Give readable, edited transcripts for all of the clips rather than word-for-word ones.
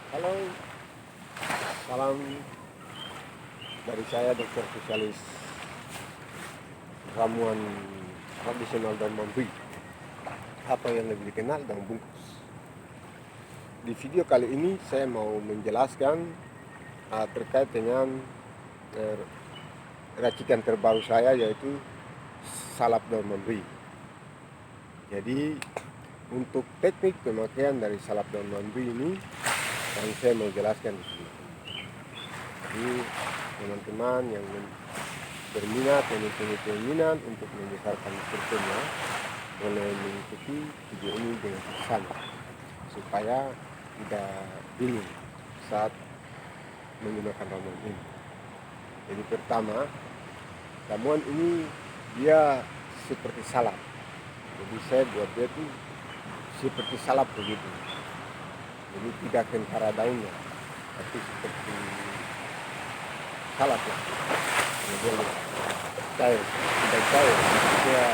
Halo, salam dari saya Dr. Spesialis Ramuan Tradisional dan Mampi, atau yang lebih dikenal dengan bungkus. Di video kali ini saya mau menjelaskan terkait dengan racikan terbaru saya, yaitu salap daun mampi. Jadi untuk teknik pemakaian dari salap daun mampi ini yang saya mau jelaskan di sini. Jadi teman-teman yang berminat, mempunyai keinginan untuk membesarkan strukturnya, boleh mengikuti video ini dengan bersama supaya tidak bingung saat menggunakan ramuan ini. Jadi pertama, ramuan ini dia seperti salap. Jadi saya buat dia tuh seperti salap begitu. Jadi tidak kentara daunnya, tapi seperti salap lah. Kemudian cair, tidak cair, dia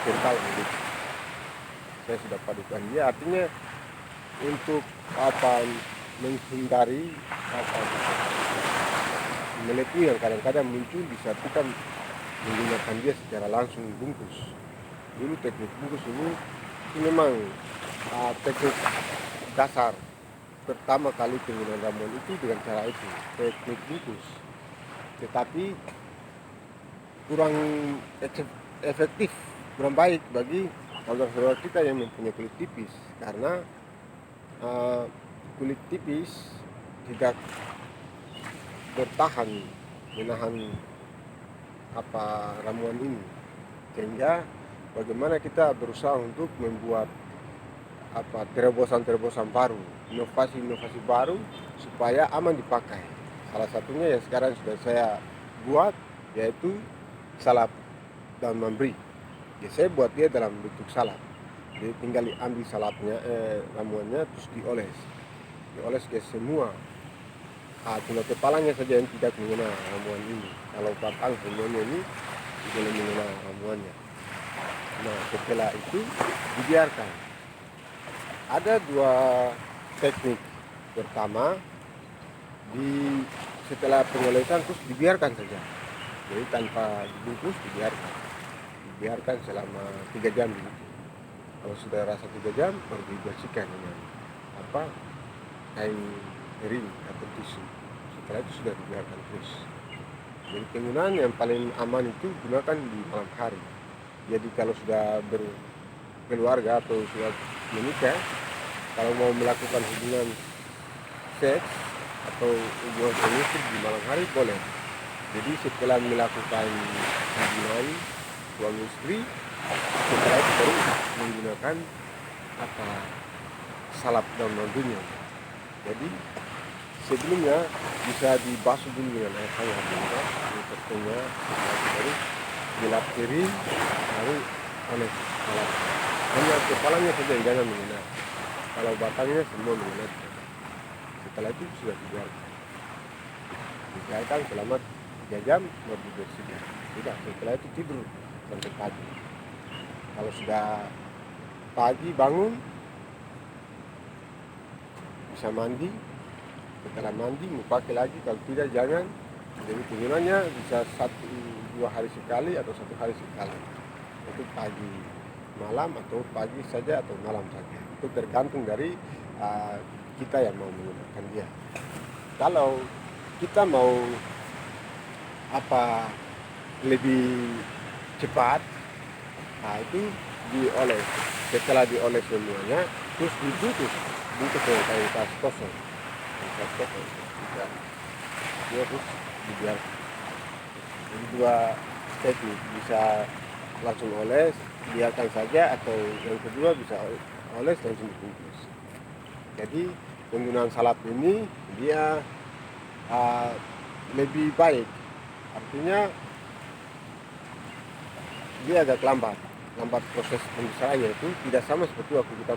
kental begitu. Saya sudah padukan dia, artinya untuk menghindari melepuh yang kadang-kadang muncul di saat kita menggunakan dia secara langsung bungkus. Dulu teknik bungkus ini memang teknik dasar pertama kali penggunaan ramuan itu dengan cara itu, teknik bungkus. Tetapi kurang efektif, kurang baik bagi saudara-saudara kita yang mempunyai kulit tipis, karena kulit tipis tidak bertahan menahan ramuan ini, sehingga bagaimana kita berusaha untuk membuat terobosan-terobosan baru, inovasi-inovasi baru supaya aman dipakai. Salah satunya yang sekarang sudah saya buat, yaitu salap daun memberi. Jadi saya buat dia dalam bentuk salap. Jadi tinggal diambil salapnya, ramuannya, terus dioles ke semua. Cuma kepalanya saja yang tidak mengenal ramuan ini. Kalau batang semuanya ini boleh mengenal ramuannya. Nah, setelah itu dibiarkan. Ada dua teknik. Pertama, setelah pengolesan terus dibiarkan saja. Jadi tanpa dibungkus, dibiarkan selama 3 jam begitu. Kalau sudah rasa 3 jam, baru dibersihkan dengan kain kering atau tisu. Setelah itu sudah dibiarkan terus. Jadi penggunaan yang paling aman itu gunakan di malam hari. Jadi kalau sudah berkeluarga atau sudah menikah, kalau mau melakukan hubungan seks atau hubungan domestik di malam hari boleh. Jadi setelah melakukan hubungan suami istri, setelah itu baru menggunakan salap daun mampinya. Jadi sebelumnya bisa dibasuh dulu dengan air hangat, sepertinya baru dilap kering, baru oles salap. Hanya kepalanya saja yang jangan mengenal, kalau batangnya semua mengenal. Setelah itu sudah dibiarkan selama 3 jam baru dibersihkan. Tidak, setelah itu tidur sampai pagi. Kalau sudah pagi bangun, bisa mandi. Setelah mandi mau pakai lagi, kalau tidak jangan. Jadi penggunaannya bisa 1-2 hari sekali atau 1 hari sekali. Itu pagi malam atau pagi saja atau malam saja. Itu tergantung dari kita yang mau menggunakan dia. Kalau kita mau lebih cepat, itu dioles. Setelah dioles semuanya, terus dibungkus dengan kain tas kosong. Dia terus dibiarkan. Jadi dua teknik, bisa langsung oles, biarkan saja, atau yang kedua bisa oles langsung dibungkus. Jadi penggunaan salap ini dia lebih baik, artinya dia agak lambat proses pembesarannya. Itu tidak sama seperti waktu kita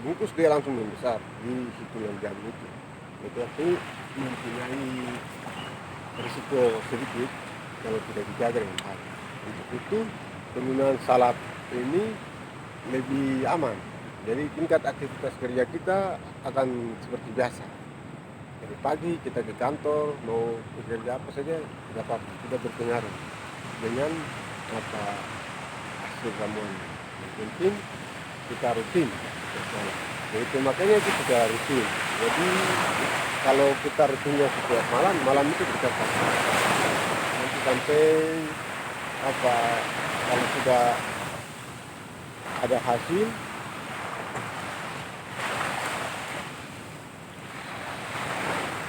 bungkus dia langsung membesar di hitungan jam itu artinya mempunyai risiko sedikit kalau tidak dijaga dengan baik. Untuk itu penggunaan salap ini lebih aman Jadi tingkat aktivitas kerja kita akan seperti biasa. Dari pagi kita ke kantor, mau bekerja apa saja, tidak apa-apa, tidak berpengaruh dengan apa hasil ramuan. Yang penting kita rutin. Jadi pemakaiannya itu sudah rutin. Jadi kalau kita rutinnya setiap malam, malam itu kita pakai. Nanti sampai apa kalau sudah ada hasil,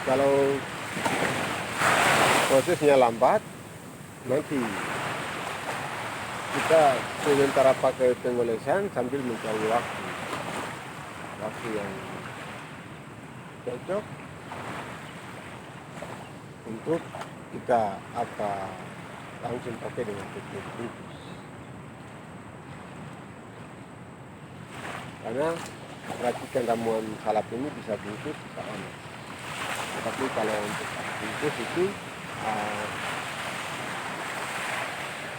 kalau prosesnya lambat, nanti kita sementara pakai pengolesan sambil mencari waktu yang cocok untuk kita apa langsung pakai dengan teknik bungkus. Karena racikan ramuan salap ini bisa bungkus, bisa oles. Tapi kalau untuk bungkus itu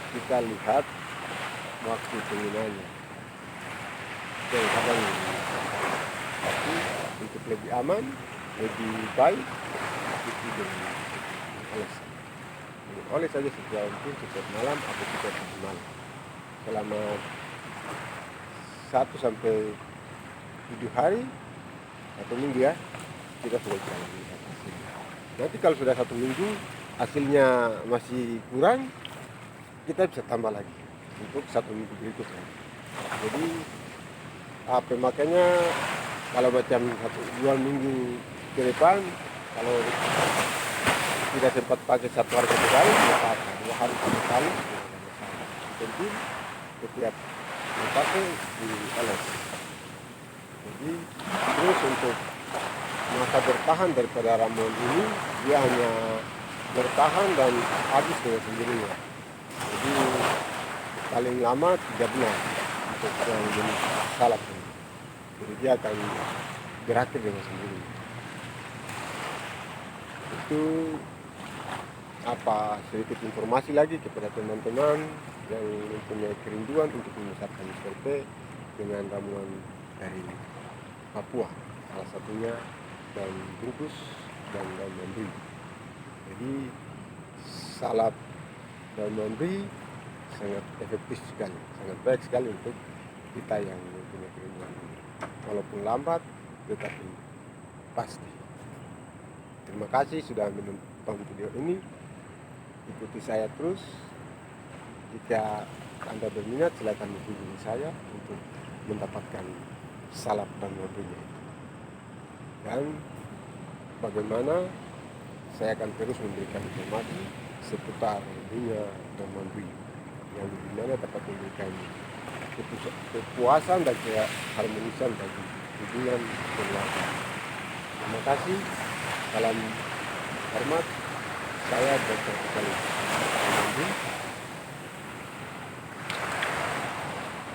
kita lihat waktu penggunaannya. Kadang tapi untuk lebih aman, lebih baik itu dengan oles. Oles saja setiap mungkin setiap malam atau setiap malam selama 1 sampai 7 hari atau minggu ya, kita sudah bisa melihat hasilnya. Nanti kalau sudah 1 minggu hasilnya masih kurang, kita bisa tambah lagi untuk 1 minggu berikutnya. Jadi pemakaiannya kalau macam 1-2 minggu ke depan, kalau tidak sempat pakai 1 hari 1 kali, 2 hari 1 kali, jadi setiap dipakai dioles. Jadi terus untuk masa bertahan daripada ramuan ini, dia hanya bertahan dan habis dengan sendirinya. Jadi paling lama 3 bulan untuk yang jenis salap ini. Jadi dia akan berakhir dengan sendirinya. Itu apa sedikit informasi lagi kepada teman-teman yang mempunyai kerinduan untuk membesarkan SLP dengan ramuan dari Papua, salah satunya daun bungkus dan daun mandri. Jadi salap daun mandri sangat efektif sekali, sangat baik sekali untuk kita yang mempunyai kerinduan ini. Walaupun lambat, tetapi pasti. Terima kasih sudah menonton video ini. Ikuti saya terus. Jika Anda berminat, silakan menghubungi saya untuk mendapatkan salap dan mandrinya. Dan bagaimana saya akan terus memberikan informasi seputar dunia dan mandri yang dimana dapat memberikan kepuasan dan keharmonisan bagi hubungan keluarga. Terima kasih. Salam hormat. Saya Dr. Sekali.